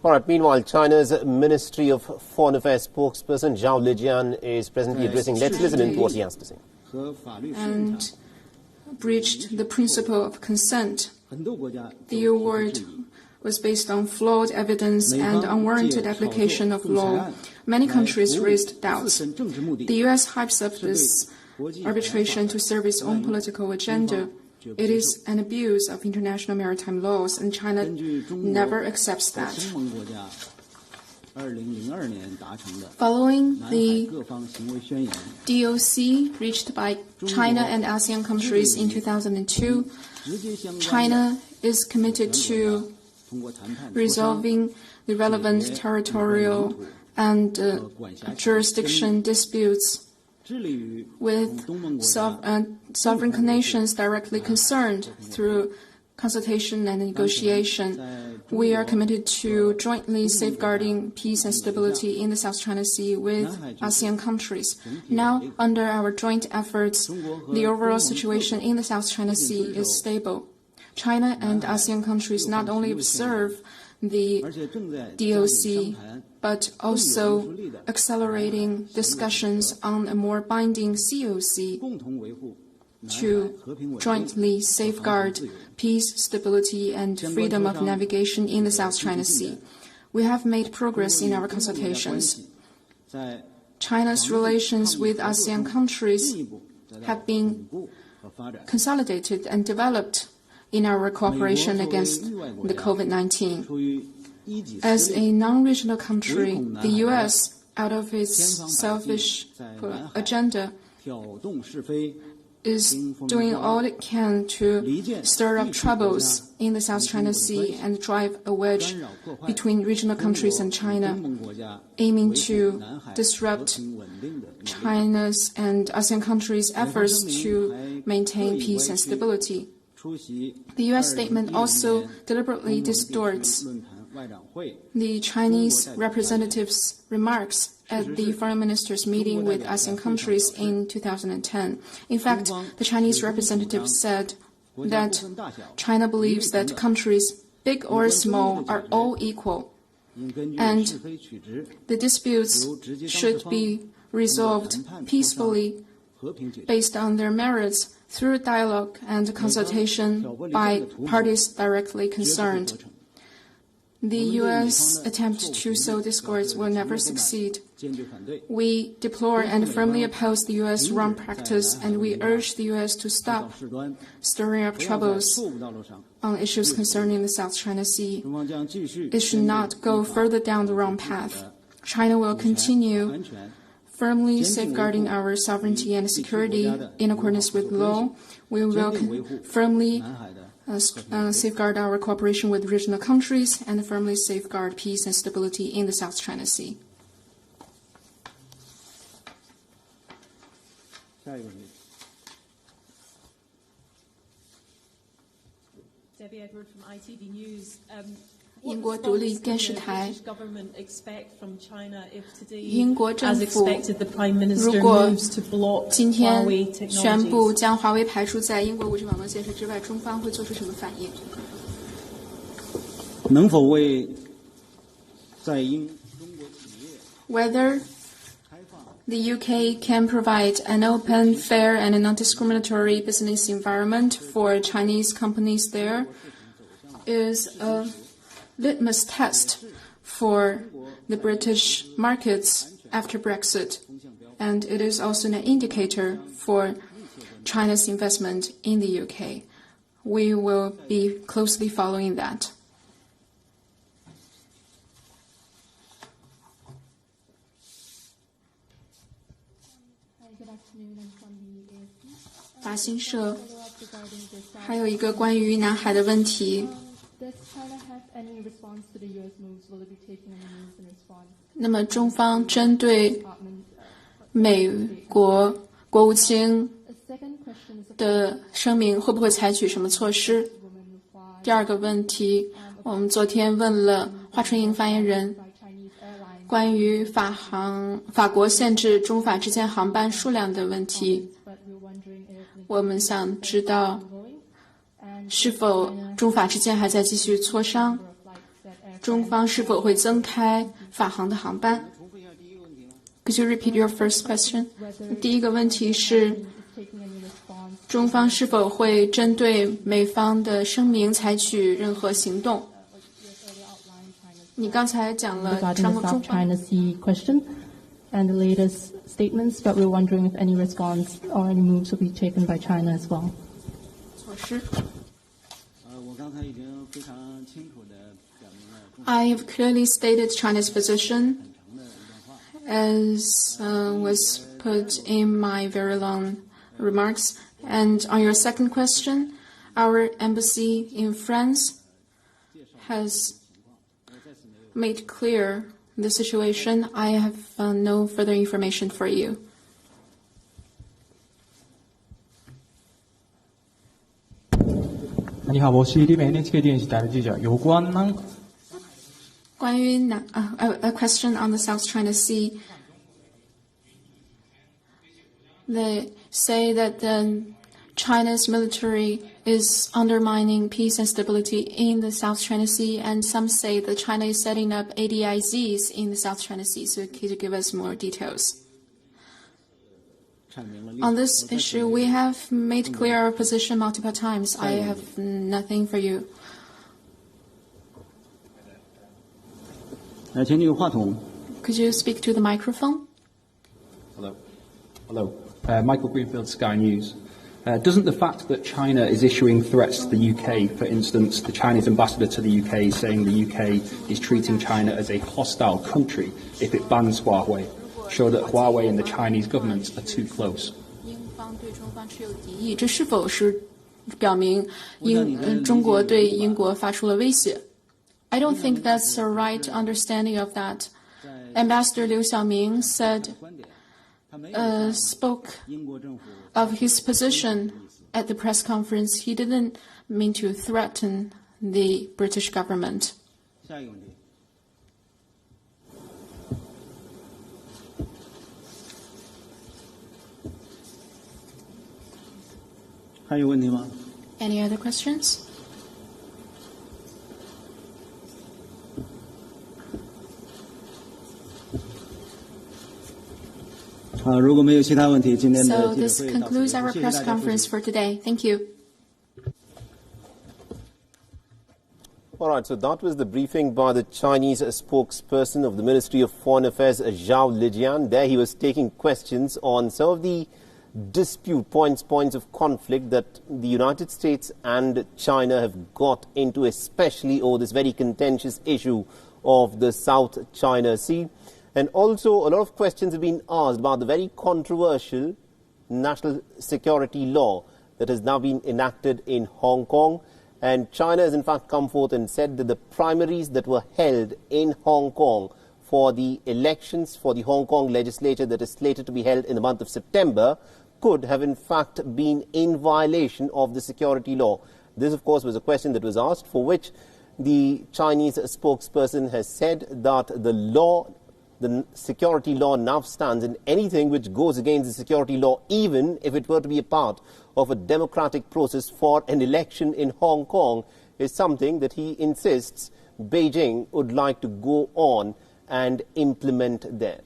All right. Meanwhile, China's Ministry of Foreign Affairs spokesperson Zhao Lijian is presently addressing. Let's listen in to what he has to say. And breached the principle of consent. The award was based on flawed evidence and unwarranted application of law. Many countries raised doubts. The U.S. hypes up this arbitration to serve its own political agenda. It is an abuse of international maritime laws, and China never accepts that. Following the DOC reached by China and ASEAN countries in 2002, China is committed to resolving the relevant territorial and jurisdiction disputes with sovereign nations directly concerned through consultation and negotiation. We are committed to jointly safeguarding peace and stability in the South China Sea with ASEAN countries. Now, under our joint efforts, the overall situation in the South China Sea is stable. China and ASEAN countries not only observe the DOC, but also accelerating discussions on a more binding COC to jointly safeguard peace, stability, and freedom of navigation in the South China Sea. We have made progress in our consultations. China's relations with ASEAN countries have been consolidated and developed in our cooperation against the COVID-19. As a non-regional country, the U.S., out of its selfish agenda, is doing all it can to stir up troubles in the South China Sea and drive a wedge between regional countries and China, aiming to disrupt China's and ASEAN countries' efforts to maintain peace and stability. The U.S. statement also deliberately distorts the Chinese representatives' remarks at the foreign ministers' meeting with ASEAN countries in 2010. In fact, the Chinese representative said that China believes that countries, big or small, are all equal, and the disputes should be resolved peacefully based on their merits through dialogue and consultation by parties directly concerned. The U.S. attempt to sow discord will never succeed. We deplore and firmly oppose the U.S. wrong practice, and we urge the U.S. to stop stirring up troubles on issues concerning the South China Sea. It should not go further down the wrong path. China will continue firmly safeguarding our sovereignty and security in accordance with law. We will firmly safeguard our cooperation with regional countries and firmly safeguard peace and stability in the South China Sea. Debbie Edward from ITV News. 英国独立电视台，英国政府如果今天宣布将华为排除在英国5G网络建设之外，中方会做出什么反应？能否为在英中国企业 Whether the UK can provide an open, fair, and non-discriminatory business environment for Chinese companies there is a litmus test for the British markets after Brexit, and it is also an indicator for China's investment in the UK. We will be closely following that. Good afternoon, I'm from the AFP. 法新社还有一个关于南海的问题。那么中方针对美国国务卿的声明会不会采取什么措施？第二个问题，我们昨天问了华春莹发言人关于法国限制中法之间航班数量的问题，我们想知道是否中法之间还在继续磋商。中方是否会增开法航的航班。Could you repeat your first question? 第一个问题是，中方是否会针对美方的声明采取任何行动？你刚才讲了 regarding the South China Sea question and the latest statements, but we're wondering if any response or any moves will be taken by China as well. 措施。我刚才已经非常清楚地表明了。I have clearly stated China's position, as was put in my very long remarks. And on your second question, our embassy in France has made clear the situation. I have no further information for you. 你好，我是这边 NHK 电视台的记者。有关关于a question on the South China Sea. They say that China's military is undermining peace and stability in the South China Sea, and some say that China is setting up ADIZs in the South China Sea. So could you give us more details? On this issue, we have made clear our position multiple times. I have nothing for you. 请这个话筒。 Could you speak to the microphone? Hello. Michael Greenfield, Sky News. Doesn't the fact that China is issuing threats to the UK, for instance, the Chinese ambassador to the UK saying the UK is treating China as a hostile country if it bans Huawei, show that Huawei and the Chinese government are too close? 英方对中方持有敌意，这是否是表明中国对英国发出了威胁？ I don't think that's a right understanding of that. Ambassador Liu Xiaoming spoke of his position at the press conference. He didn't mean to threaten the British government. 下一个问题。还有问题吗？ Any other questions? 如果没有其他问题，今天的 So 记者 this 会到此 concludes 结束 our 谢谢大 press 家收听 conference for today. Thank you. All right, so that was the briefing by the Chinese spokesperson of the Ministry of Foreign Affairs, Zhao Lijian. There he was taking questions on some of the dispute points of conflict that the United States and China have got into, especially over this very contentious issue of the South China Sea. And also a lot of questions have been asked about the very controversial national security law that has now been enacted in Hong Kong. And China has in fact come forth and said that the primaries that were held in Hong Kong for the elections for the Hong Kong legislature that is slated to be held in the month of September could have in fact been in violation of the security law. This of course was a question that was asked, for which the Chinese spokesperson has said that the security law now stands, and anything which goes against the security law, even if it were to be a part of a democratic process for an election in Hong Kong, is something that he insists Beijing would like to go on and implement there.